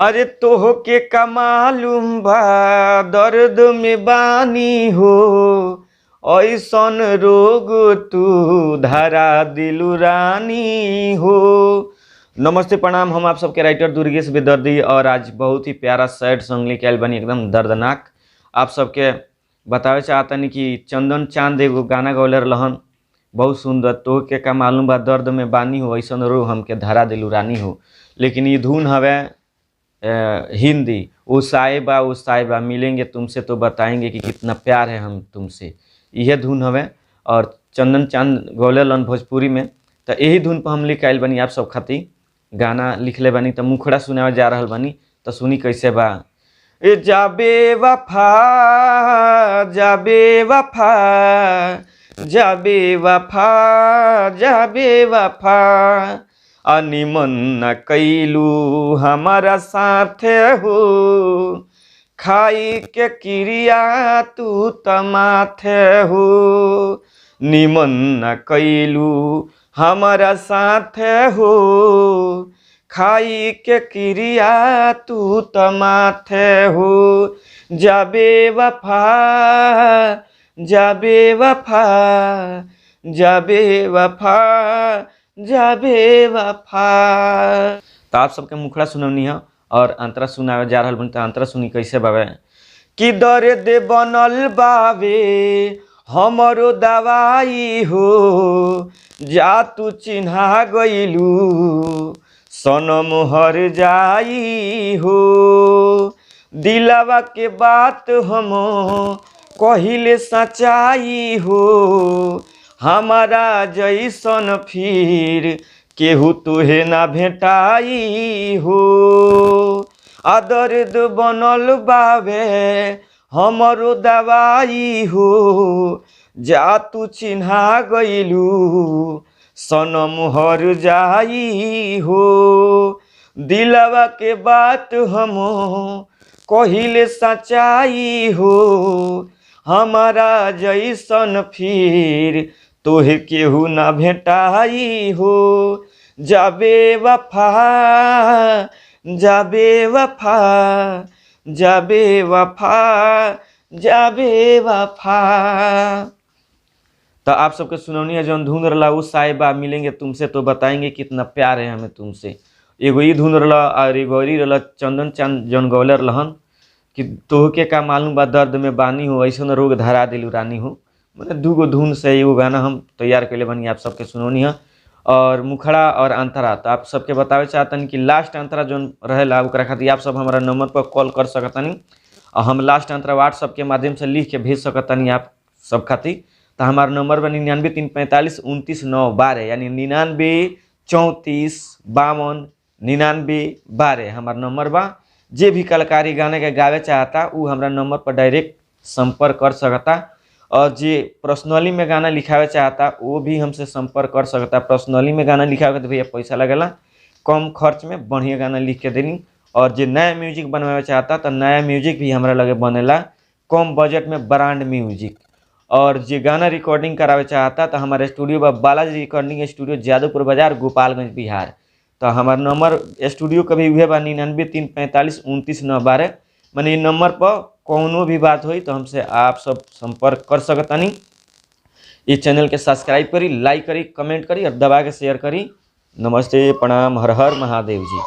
अरे तोह के का मालूम बा दर्द में बानी हो, ऐसन रोग तू धरा दिलु रानी हो। नमस्ते प्रणाम, हम आप सबके राइटर दुर्गेश बेदर्दी और आज बहुत ही प्यारा सैड सॉन्ग लेके आयल बनी, एकदम दर्दनाक। आप सबके बतावे चाहतनी कि चंदन चांद एगो गाना गौले रहन, बहुत सुंदर। तो के का मालूम बा दर्द में बानी हो, ऐसन रोग हमके धरा दिलु रानी हो। लेकिन ये धुन हवे हिंदी, ओ साहिबा मिलेंगे तुमसे तो बताएंगे कि कितना प्यार है हम तुमसे, यह धुन हवे। और चंदन चांद गौले लन भोजपुरी में, तो यही धुन पर हम लिख आयल बनी आप सब खातिर गाना लिखले बनी। तो मुखड़ा सुनावे जा रहल बनी, तो सुनी कैसे बा। ए जाबे वफा जाबे वफा जाबे वफा जाबे वफा, अनिमन न कैलू हमारा साथे हो, खाई के क्रिया तू तमाथे हो। निमन न कैलू हमारा साथे हो, खाई के क्रिया तू तमाथे हो। जाबे वफा जाबे वफा जाबे वफा जाबे वफा। तो आप सबके मुखड़ा सुनवनी है और अंतरा सुनावे जा रहल बनी। तो अंतरा सुनी कैसे बावे कि दर्द बनल बावे हमरो दवाई हो, जा तू चिन्हा गइलू सनम हर जाई हो। दिलवा के बात हम कहिले सच्चाई हो, हमारा जैसन फिर केहू तुहे ना भेटाई हो। दर्द बनल बावे हमरो दवाई हो, जा तू चिन्हा गइलू सनम हर जाई हो। दिलवा के बात हम कहिले सच्चाई हो, हमारा जैसन फिर तोहे केहू ना भेटाई हो। जाबे वफा जाबे वफा जाबे वफा जाबे वफा। तो आप सबके सुनौनी है जौन धुन रहा उस साहिबा मिलेंगे तुमसे तो बताएंगे कितना प्यार है हमें तुमसे। एगो ई धुन रहा और एगो रहा चंदन चांद जौन गौले रहन कि तोहके का मालूम बा दर्द में बानी हो, ऐसन रोग धरा दिलु रानी हो। मतलब दूगो धुन से एगो गाना हम तैयार कैले बनी, आप सबके सुनौनी है। और मुखड़ा और अंतरा तो आप सबके बतावे चाहतनी कि लास्ट अंतरा जौन रहेला ओकरा खातिर आप सब हमारा नंबर पर कॉल कर सकतनी और हम लास्ट अंतरा व्हाट्सअप के माध्यम से लिख के भेज सकतनी आप सब खातिर। तो हमारा नंबर बा 99 345 29 9 12, यानी 99 34 52 99 12 हमारा नंबर बा। जे भी कलाकारी गाने के गावे चाहता वो हमारा नंबर पर डायरेक्ट संपर्क कर सकता, और जे पर्सनली में गाना लिखावे चाहता वो भी हमसे संपर्क कर सकता। पर्सनली में गाना लिखावे तो भैया पैसा लगेला, कम खर्च में बढ़िया गाना लिख के देनी। और जे नया म्यूजिक बनवावे चाहता तो नया म्यूजिक भी हमारा लगे बनेला, कम बजट में ब्रांड म्यूजिक। और जे गाना रिकॉर्डिंग करावे चाहता तो हमारे स्टूडियो बा बालाजी रिकॉर्डिंग स्टूडियो, जादूपुर बाजार, गोपालगंज, बिहार। तो हमारा नंबर स्टूडियो का भी हुए बा 99 345 29 9 12। मैंने इन नंबर पर कौनो भी बात हुई तो हमसे आप सब संपर्क कर सकतनी। इस चैनल के सब्सक्राइब करी, लाइक करी, कमेंट करी और दबा के शेयर करी। नमस्ते प्रणाम, हर हर महादेव जी।